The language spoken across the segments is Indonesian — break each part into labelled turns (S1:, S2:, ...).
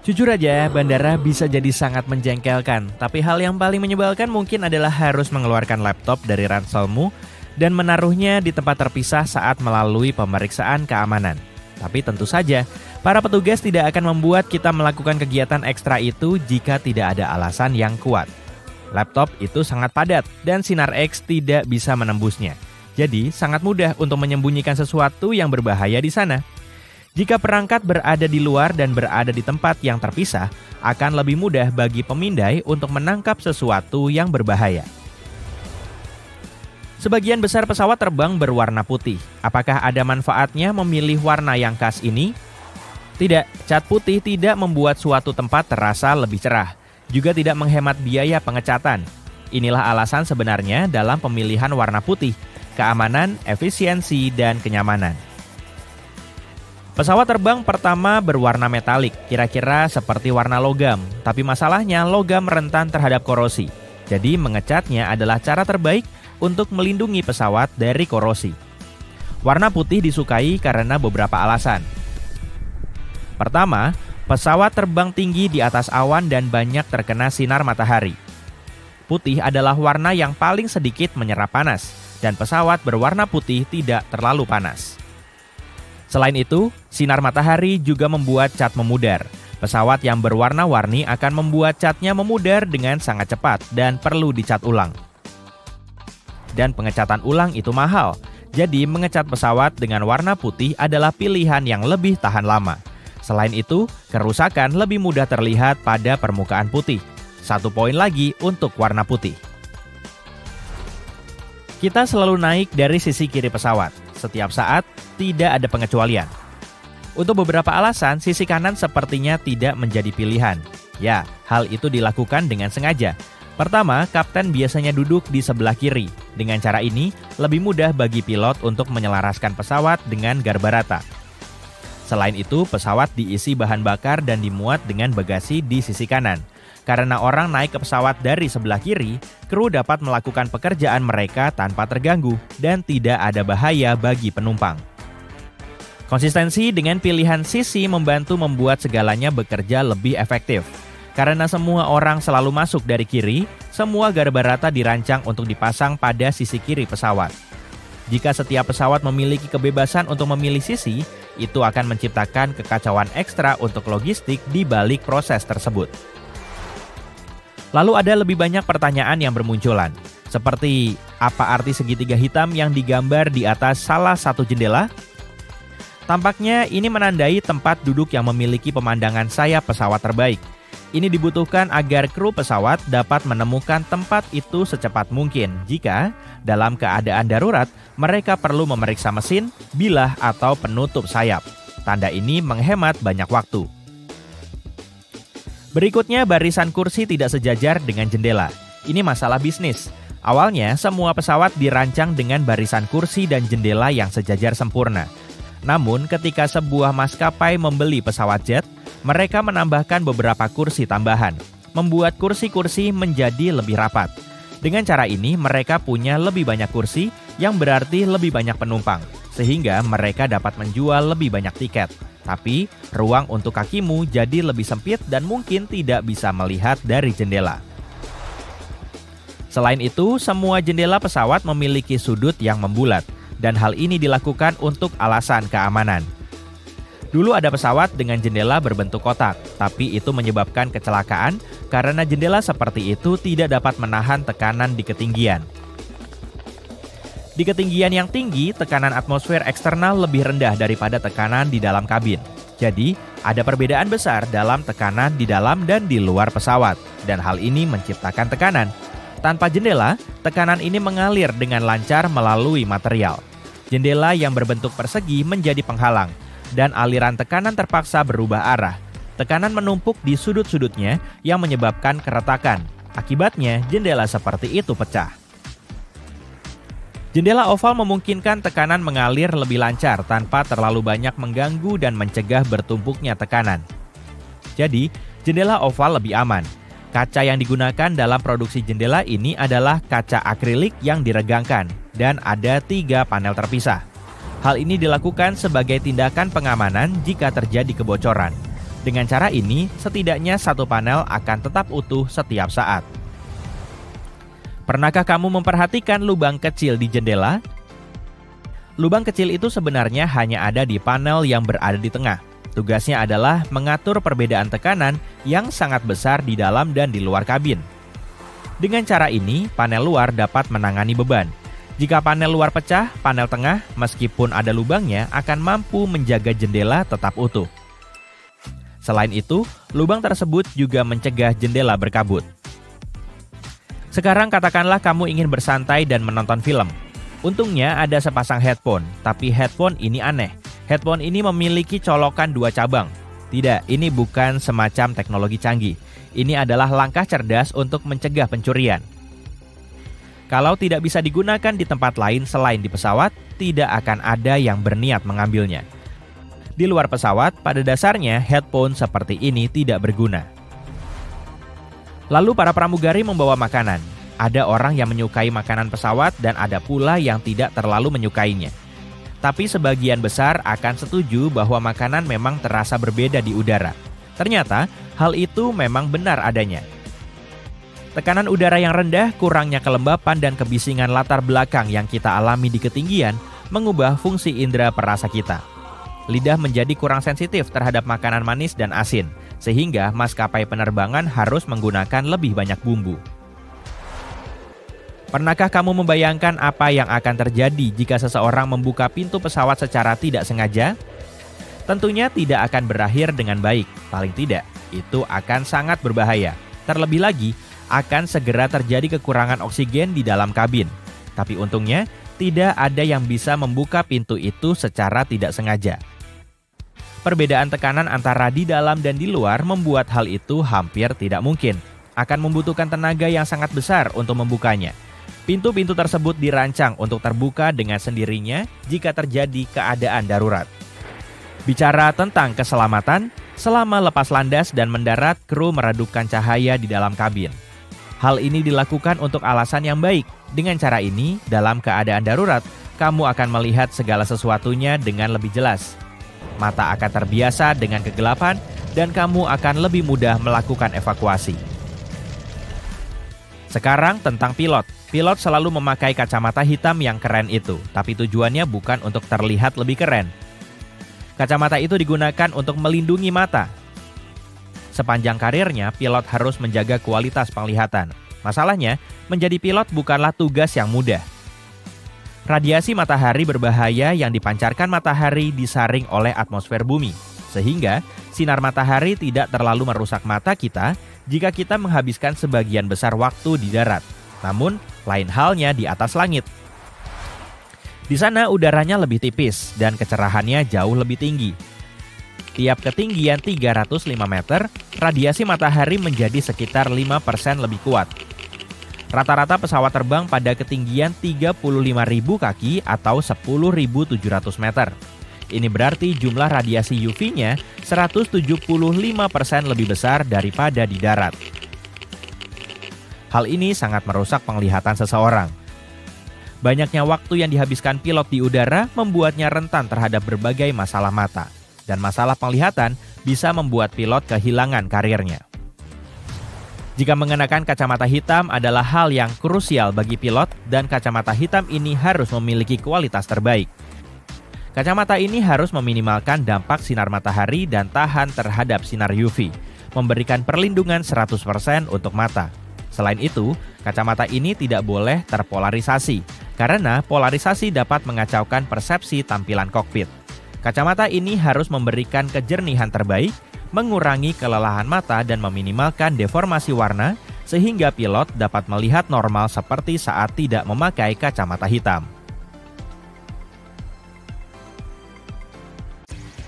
S1: Jujur aja, bandara bisa jadi sangat menjengkelkan, tapi hal yang paling menyebalkan mungkin adalah harus mengeluarkan laptop dari ranselmu dan menaruhnya di tempat terpisah saat melalui pemeriksaan keamanan. Tapi tentu saja, para petugas tidak akan membuat kita melakukan kegiatan ekstra itu jika tidak ada alasan yang kuat. Laptop itu sangat padat dan sinar X tidak bisa menembusnya. Jadi, sangat mudah untuk menyembunyikan sesuatu yang berbahaya di sana. Jika perangkat berada di luar dan berada di tempat yang terpisah, akan lebih mudah bagi pemindai untuk menangkap sesuatu yang berbahaya. Sebagian besar pesawat terbang berwarna putih. Apakah ada manfaatnya memilih warna yang khas ini? Tidak, cat putih tidak membuat suatu tempat terasa lebih cerah. Juga tidak menghemat biaya pengecatan. Inilah alasan sebenarnya dalam pemilihan warna putih: keamanan, efisiensi, dan kenyamanan. Pesawat terbang pertama berwarna metalik, kira-kira seperti warna logam. Tapi masalahnya logam rentan terhadap korosi. Jadi mengecatnya adalah cara terbaik untuk melindungi pesawat dari korosi. Warna putih disukai karena beberapa alasan. Pertama, pesawat terbang tinggi di atas awan dan banyak terkena sinar matahari. Putih adalah warna yang paling sedikit menyerap panas, dan pesawat berwarna putih tidak terlalu panas. Selain itu, sinar matahari juga membuat cat memudar. Pesawat yang berwarna-warni akan membuat catnya memudar dengan sangat cepat dan perlu dicat ulang. Dan pengecatan ulang itu mahal, jadi mengecat pesawat dengan warna putih adalah pilihan yang lebih tahan lama. Selain itu, kerusakan lebih mudah terlihat pada permukaan putih. 1 poin lagi untuk warna putih. Kita selalu naik dari sisi kiri pesawat. Setiap saat, tidak ada pengecualian. Untuk beberapa alasan, sisi kanan sepertinya tidak menjadi pilihan. Ya, hal itu dilakukan dengan sengaja. Pertama, kapten biasanya duduk di sebelah kiri. Dengan cara ini, lebih mudah bagi pilot untuk menyelaraskan pesawat dengan garba rata. Selain itu, pesawat diisi bahan bakar dan dimuat dengan bagasi di sisi kanan. Karena orang naik ke pesawat dari sebelah kiri, kru dapat melakukan pekerjaan mereka tanpa terganggu dan tidak ada bahaya bagi penumpang. Konsistensi dengan pilihan sisi membantu membuat segalanya bekerja lebih efektif. Karena semua orang selalu masuk dari kiri, semua garba rata dirancang untuk dipasang pada sisi kiri pesawat. Jika setiap pesawat memiliki kebebasan untuk memilih sisi, itu akan menciptakan kekacauan ekstra untuk logistik di balik proses tersebut. Lalu ada lebih banyak pertanyaan yang bermunculan, seperti apa arti segitiga hitam yang digambar di atas salah satu jendela? Tampaknya ini menandai tempat duduk yang memiliki pemandangan sayap pesawat terbaik. Ini dibutuhkan agar kru pesawat dapat menemukan tempat itu secepat mungkin jika, dalam keadaan darurat, mereka perlu memeriksa mesin, bilah, atau penutup sayap. Tanda ini menghemat banyak waktu. Berikutnya, barisan kursi tidak sejajar dengan jendela. Ini masalah bisnis. Awalnya, semua pesawat dirancang dengan barisan kursi dan jendela yang sejajar sempurna. Namun, ketika sebuah maskapai membeli pesawat jet, mereka menambahkan beberapa kursi tambahan, membuat kursi-kursi menjadi lebih rapat. Dengan cara ini, mereka punya lebih banyak kursi, yang berarti lebih banyak penumpang, sehingga mereka dapat menjual lebih banyak tiket. Tapi, ruang untuk kakimu jadi lebih sempit dan mungkin tidak bisa melihat dari jendela. Selain itu, semua jendela pesawat memiliki sudut yang membulat, dan hal ini dilakukan untuk alasan keamanan. Dulu ada pesawat dengan jendela berbentuk kotak, tapi itu menyebabkan kecelakaan karena jendela seperti itu tidak dapat menahan tekanan di ketinggian. Di ketinggian yang tinggi, tekanan atmosfer eksternal lebih rendah daripada tekanan di dalam kabin. Jadi, ada perbedaan besar dalam tekanan di dalam dan di luar pesawat, dan hal ini menciptakan tekanan. Tanpa jendela, tekanan ini mengalir dengan lancar melalui material. Jendela yang berbentuk persegi menjadi penghalang, dan aliran tekanan terpaksa berubah arah. Tekanan menumpuk di sudut-sudutnya yang menyebabkan keretakan. Akibatnya, jendela seperti itu pecah. Jendela oval memungkinkan tekanan mengalir lebih lancar tanpa terlalu banyak mengganggu dan mencegah bertumpuknya tekanan. Jadi, jendela oval lebih aman. Kaca yang digunakan dalam produksi jendela ini adalah kaca akrilik yang diregangkan dan ada 3 panel terpisah. Hal ini dilakukan sebagai tindakan pengamanan jika terjadi kebocoran. Dengan cara ini, setidaknya satu panel akan tetap utuh setiap saat. Pernahkah kamu memperhatikan lubang kecil di jendela? Lubang kecil itu sebenarnya hanya ada di panel yang berada di tengah. Tugasnya adalah mengatur perbedaan tekanan yang sangat besar di dalam dan di luar kabin. Dengan cara ini, panel luar dapat menangani beban. Jika panel luar pecah, panel tengah, meskipun ada lubangnya, akan mampu menjaga jendela tetap utuh. Selain itu, lubang tersebut juga mencegah jendela berkabut. Sekarang katakanlah kamu ingin bersantai dan menonton film. Untungnya ada sepasang headphone, tapi headphone ini aneh. Headphone ini memiliki colokan 2 cabang. Tidak, ini bukan semacam teknologi canggih. Ini adalah langkah cerdas untuk mencegah pencurian. Kalau tidak bisa digunakan di tempat lain selain di pesawat, tidak akan ada yang berniat mengambilnya. Di luar pesawat, pada dasarnya headphone seperti ini tidak berguna. Lalu para pramugari membawa makanan. Ada orang yang menyukai makanan pesawat dan ada pula yang tidak terlalu menyukainya. Tapi sebagian besar akan setuju bahwa makanan memang terasa berbeda di udara. Ternyata, hal itu memang benar adanya. Tekanan udara yang rendah, kurangnya kelembapan dan kebisingan latar belakang yang kita alami di ketinggian mengubah fungsi indera perasa kita. Lidah menjadi kurang sensitif terhadap makanan manis dan asin, sehingga maskapai penerbangan harus menggunakan lebih banyak bumbu. Pernahkah kamu membayangkan apa yang akan terjadi jika seseorang membuka pintu pesawat secara tidak sengaja? Tentunya tidak akan berakhir dengan baik, paling tidak, itu akan sangat berbahaya. Terlebih lagi, akan segera terjadi kekurangan oksigen di dalam kabin. Tapi untungnya, tidak ada yang bisa membuka pintu itu secara tidak sengaja. Perbedaan tekanan antara di dalam dan di luar membuat hal itu hampir tidak mungkin. Akan membutuhkan tenaga yang sangat besar untuk membukanya. Pintu-pintu tersebut dirancang untuk terbuka dengan sendirinya jika terjadi keadaan darurat. Bicara tentang keselamatan, selama lepas landas dan mendarat, kru meredupkan cahaya di dalam kabin. Hal ini dilakukan untuk alasan yang baik. Dengan cara ini, dalam keadaan darurat, kamu akan melihat segala sesuatunya dengan lebih jelas. Mata akan terbiasa dengan kegelapan dan kamu akan lebih mudah melakukan evakuasi. Sekarang tentang pilot. Pilot selalu memakai kacamata hitam yang keren itu, tapi tujuannya bukan untuk terlihat lebih keren. Kacamata itu digunakan untuk melindungi mata. Sepanjang karirnya, pilot harus menjaga kualitas penglihatan. Masalahnya, menjadi pilot bukanlah tugas yang mudah. Radiasi matahari berbahaya yang dipancarkan matahari disaring oleh atmosfer bumi, sehingga sinar matahari tidak terlalu merusak mata kita jika kita menghabiskan sebagian besar waktu di darat. Namun, lain halnya di atas langit. Di sana udaranya lebih tipis dan kecerahannya jauh lebih tinggi. Tiap ketinggian 305 meter, radiasi matahari menjadi sekitar 5% lebih kuat. Rata-rata pesawat terbang pada ketinggian 35.000 kaki atau 10.700 meter. Ini berarti jumlah radiasi UV-nya 175% lebih besar daripada di darat. Hal ini sangat merusak penglihatan seseorang. Banyaknya waktu yang dihabiskan pilot di udara membuatnya rentan terhadap berbagai masalah mata. Dan masalah penglihatan bisa membuat pilot kehilangan karirnya. Jika mengenakan kacamata hitam adalah hal yang krusial bagi pilot dan kacamata hitam ini harus memiliki kualitas terbaik. Kacamata ini harus meminimalkan dampak sinar matahari dan tahan terhadap sinar UV, memberikan perlindungan 100% untuk mata. Selain itu, kacamata ini tidak boleh terpolarisasi, karena polarisasi dapat mengacaukan persepsi tampilan kokpit. Kacamata ini harus memberikan kejernihan terbaik, mengurangi kelelahan mata dan meminimalkan deformasi warna sehingga pilot dapat melihat normal seperti saat tidak memakai kacamata hitam.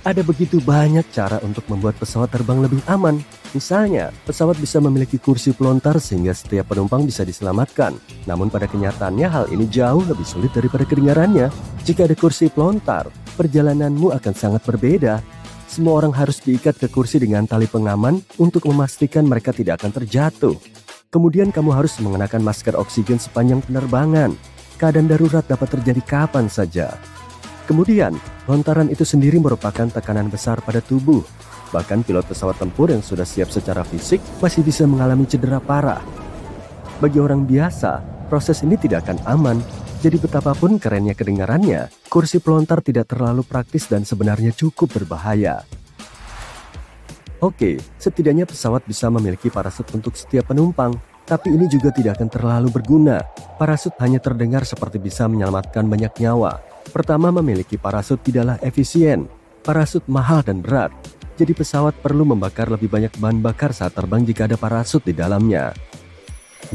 S2: Ada begitu banyak cara untuk membuat pesawat terbang lebih aman. Misalnya, pesawat bisa memiliki kursi pelontar sehingga setiap penumpang bisa diselamatkan. Namun pada kenyataannya hal ini jauh lebih sulit daripada kedengarannya. Jika ada kursi pelontar, perjalananmu akan sangat berbeda. Semua orang harus diikat ke kursi dengan tali pengaman untuk memastikan mereka tidak akan terjatuh. Kemudian kamu harus mengenakan masker oksigen sepanjang penerbangan. Keadaan darurat dapat terjadi kapan saja. Kemudian, lontaran itu sendiri merupakan tekanan besar pada tubuh. Bahkan pilot pesawat tempur yang sudah siap secara fisik masih bisa mengalami cedera parah. Bagi orang biasa, proses ini tidak akan aman. Jadi betapapun kerennya kedengarannya, kursi pelontar tidak terlalu praktis dan sebenarnya cukup berbahaya. Oke, setidaknya pesawat bisa memiliki parasut untuk setiap penumpang, tapi ini juga tidak akan terlalu berguna. Parasut hanya terdengar seperti bisa menyelamatkan banyak nyawa. Pertama, memiliki parasut tidaklah efisien. Parasut mahal dan berat, jadi pesawat perlu membakar lebih banyak bahan bakar saat terbang jika ada parasut di dalamnya.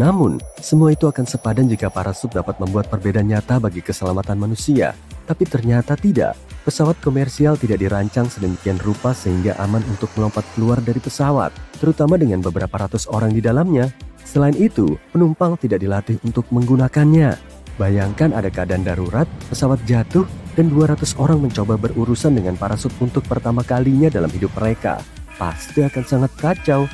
S2: Namun, semua itu akan sepadan jika parasut dapat membuat perbedaan nyata bagi keselamatan manusia. Tapi ternyata tidak. Pesawat komersial tidak dirancang sedemikian rupa sehingga aman untuk melompat keluar dari pesawat, terutama dengan beberapa ratus orang di dalamnya. Selain itu, penumpang tidak dilatih untuk menggunakannya. Bayangkan ada keadaan darurat, pesawat jatuh, dan 200 orang mencoba berurusan dengan parasut untuk pertama kalinya dalam hidup mereka. Pasti akan sangat kacau.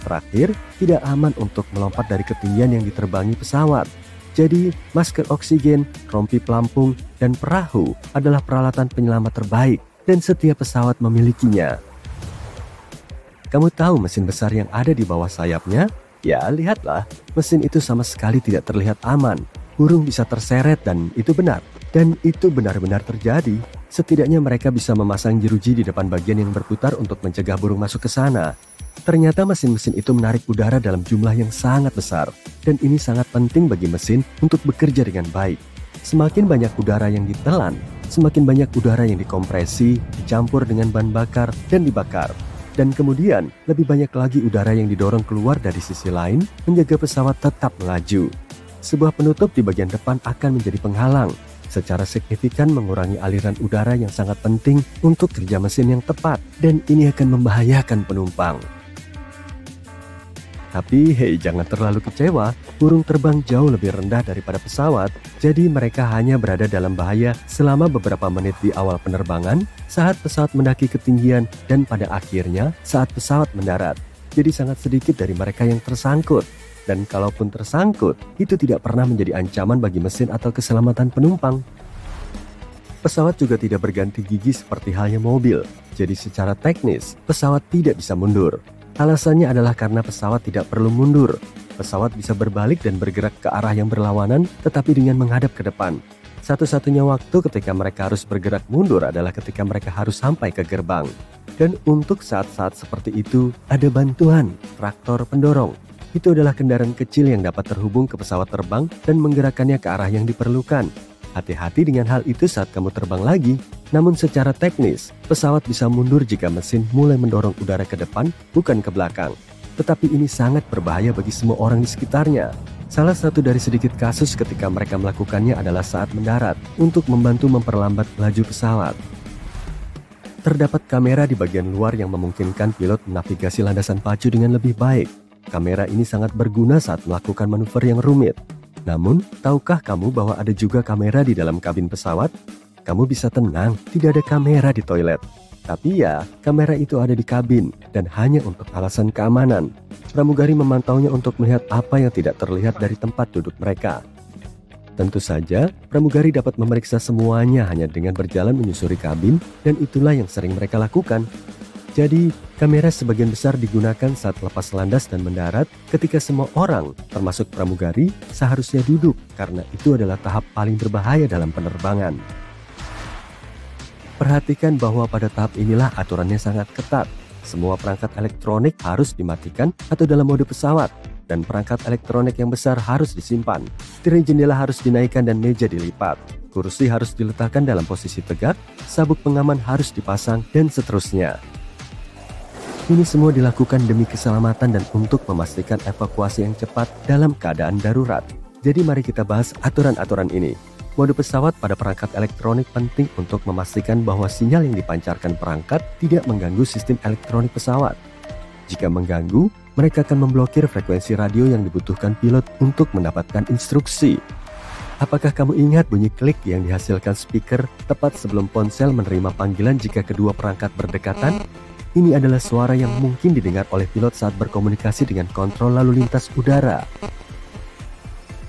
S2: Terakhir, tidak aman untuk melompat dari ketinggian yang diterbangi pesawat. Jadi, masker oksigen, rompi pelampung, dan perahu adalah peralatan penyelamat terbaik dan setiap pesawat memilikinya. Kamu tahu mesin besar yang ada di bawah sayapnya? Ya, lihatlah, mesin itu sama sekali tidak terlihat aman. Burung bisa terseret dan itu benar. Dan itu benar-benar terjadi. Setidaknya mereka bisa memasang jeruji di depan bagian yang berputar untuk mencegah burung masuk ke sana. Ternyata mesin-mesin itu menarik udara dalam jumlah yang sangat besar, dan ini sangat penting bagi mesin untuk bekerja dengan baik. Semakin banyak udara yang ditelan, semakin banyak udara yang dikompresi, dicampur dengan bahan bakar, dan dibakar. Dan kemudian, lebih banyak lagi udara yang didorong keluar dari sisi lain, menjaga pesawat tetap melaju. Sebuah penutup di bagian depan akan menjadi penghalang, secara signifikan mengurangi aliran udara yang sangat penting untuk kerja mesin yang tepat, dan ini akan membahayakan penumpang. Tapi hei, jangan terlalu kecewa, burung terbang jauh lebih rendah daripada pesawat, jadi mereka hanya berada dalam bahaya selama beberapa menit di awal penerbangan, saat pesawat mendaki ketinggian, dan pada akhirnya saat pesawat mendarat. Jadi sangat sedikit dari mereka yang tersangkut, dan kalaupun tersangkut, itu tidak pernah menjadi ancaman bagi mesin atau keselamatan penumpang. Pesawat juga tidak berganti gigi seperti halnya mobil, jadi secara teknis, pesawat tidak bisa mundur. Alasannya adalah karena pesawat tidak perlu mundur. Pesawat bisa berbalik dan bergerak ke arah yang berlawanan, tetapi dengan menghadap ke depan. Satu-satunya waktu ketika mereka harus bergerak mundur adalah ketika mereka harus sampai ke gerbang. Dan untuk saat-saat seperti itu, ada bantuan, traktor pendorong. Itu adalah kendaraan kecil yang dapat terhubung ke pesawat terbang dan menggerakkannya ke arah yang diperlukan. Hati-hati dengan hal itu saat kamu terbang lagi. Namun secara teknis, pesawat bisa mundur jika mesin mulai mendorong udara ke depan, bukan ke belakang. Tetapi ini sangat berbahaya bagi semua orang di sekitarnya. Salah satu dari sedikit kasus ketika mereka melakukannya adalah saat mendarat, untuk membantu memperlambat laju pesawat. Terdapat kamera di bagian luar yang memungkinkan pilot menavigasi landasan pacu dengan lebih baik. Kamera ini sangat berguna saat melakukan manuver yang rumit. Namun, tahukah kamu bahwa ada juga kamera di dalam kabin pesawat? Kamu bisa tenang, tidak ada kamera di toilet. Tapi ya, kamera itu ada di kabin dan hanya untuk alasan keamanan. Pramugari memantaunya untuk melihat apa yang tidak terlihat dari tempat duduk mereka. Tentu saja, pramugari dapat memeriksa semuanya hanya dengan berjalan menyusuri kabin, dan itulah yang sering mereka lakukan. Jadi, kamera sebagian besar digunakan saat lepas landas dan mendarat ketika semua orang, termasuk pramugari, seharusnya duduk karena itu adalah tahap paling berbahaya dalam penerbangan. Perhatikan bahwa pada tahap inilah aturannya sangat ketat. Semua perangkat elektronik harus dimatikan atau dalam mode pesawat, dan perangkat elektronik yang besar harus disimpan. Tirai jendela harus dinaikkan dan meja dilipat. Kursi harus diletakkan dalam posisi tegak, sabuk pengaman harus dipasang, dan seterusnya. Ini semua dilakukan demi keselamatan dan untuk memastikan evakuasi yang cepat dalam keadaan darurat. Jadi mari kita bahas aturan-aturan ini. Mode pesawat pada perangkat elektronik penting untuk memastikan bahwa sinyal yang dipancarkan perangkat tidak mengganggu sistem elektronik pesawat. Jika mengganggu, mereka akan memblokir frekuensi radio yang dibutuhkan pilot untuk mendapatkan instruksi. Apakah kamu ingat bunyi klik yang dihasilkan speaker tepat sebelum ponsel menerima panggilan jika kedua perangkat berdekatan? Ini adalah suara yang mungkin didengar oleh pilot saat berkomunikasi dengan kontrol lalu lintas udara.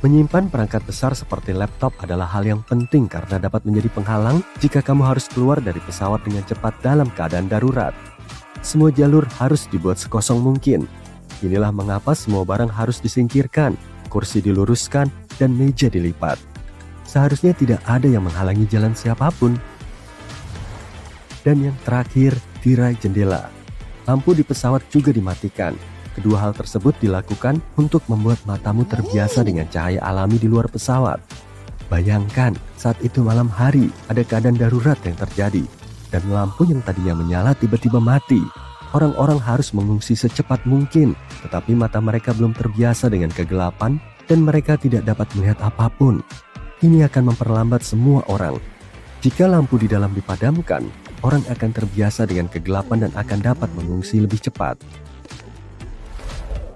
S2: Menyimpan perangkat besar seperti laptop adalah hal yang penting karena dapat menjadi penghalang jika kamu harus keluar dari pesawat dengan cepat dalam keadaan darurat. Semua jalur harus dibuat sekosong mungkin. Inilah mengapa semua barang harus disingkirkan, kursi diluruskan, dan meja dilipat. Seharusnya tidak ada yang menghalangi jalan siapapun. Dan yang terakhir, tirai jendela. Lampu di pesawat juga dimatikan. Kedua hal tersebut dilakukan untuk membuat matamu terbiasa dengan cahaya alami di luar pesawat. Bayangkan, saat itu malam hari ada keadaan darurat yang terjadi, dan lampu yang tadinya menyala tiba-tiba mati. Orang-orang harus mengungsi secepat mungkin, tetapi mata mereka belum terbiasa dengan kegelapan dan mereka tidak dapat melihat apapun. Ini akan memperlambat semua orang. Jika lampu di dalam dipadamkan, orang akan terbiasa dengan kegelapan dan akan dapat mengungsi lebih cepat.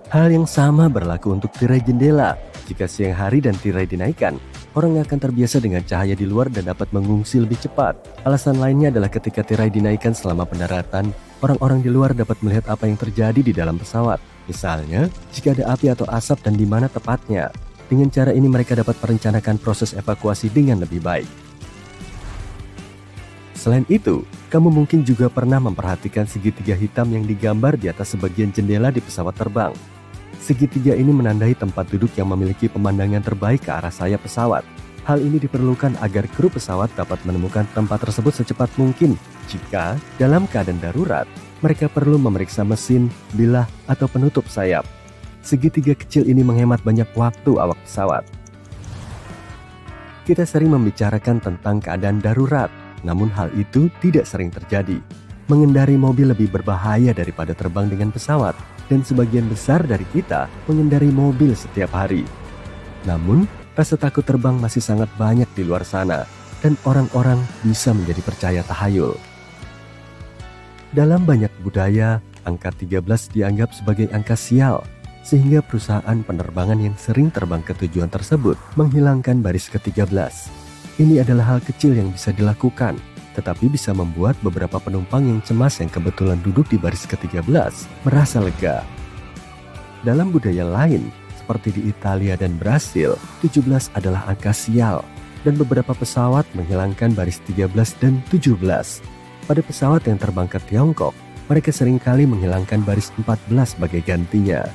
S2: Hal yang sama berlaku untuk tirai jendela. Jika siang hari dan tirai dinaikkan, orang akan terbiasa dengan cahaya di luar dan dapat mengungsi lebih cepat. Alasan lainnya adalah ketika tirai dinaikkan selama pendaratan, orang-orang di luar dapat melihat apa yang terjadi di dalam pesawat. Misalnya, jika ada api atau asap dan di mana tepatnya. Dengan cara ini mereka dapat merencanakan proses evakuasi dengan lebih baik. Selain itu, kamu mungkin juga pernah memperhatikan segitiga hitam yang digambar di atas sebagian jendela di pesawat terbang. Segitiga ini menandai tempat duduk yang memiliki pemandangan terbaik ke arah sayap pesawat. Hal ini diperlukan agar kru pesawat dapat menemukan tempat tersebut secepat mungkin. Jika dalam keadaan darurat, mereka perlu memeriksa mesin, bilah, atau penutup sayap. Segitiga kecil ini menghemat banyak waktu awak pesawat. Kita sering membicarakan tentang keadaan darurat, namun hal itu tidak sering terjadi. Mengendari mobil lebih berbahaya daripada terbang dengan pesawat, dan sebagian besar dari kita mengendari mobil setiap hari. Namun, rasa takut terbang masih sangat banyak di luar sana, dan orang-orang bisa menjadi percaya tahayul. Dalam banyak budaya, angka 13 dianggap sebagai angka sial, sehingga perusahaan penerbangan yang sering terbang ke tujuan tersebut menghilangkan baris ke-13. Ini adalah hal kecil yang bisa dilakukan, tetapi bisa membuat beberapa penumpang yang cemas yang kebetulan duduk di baris ke-13 merasa lega. Dalam budaya lain, seperti di Italia dan Brasil, 17 adalah angka sial, dan beberapa pesawat menghilangkan baris 13 dan 17. Pada pesawat yang terbang ke Tiongkok, mereka seringkali menghilangkan baris 14 sebagai gantinya.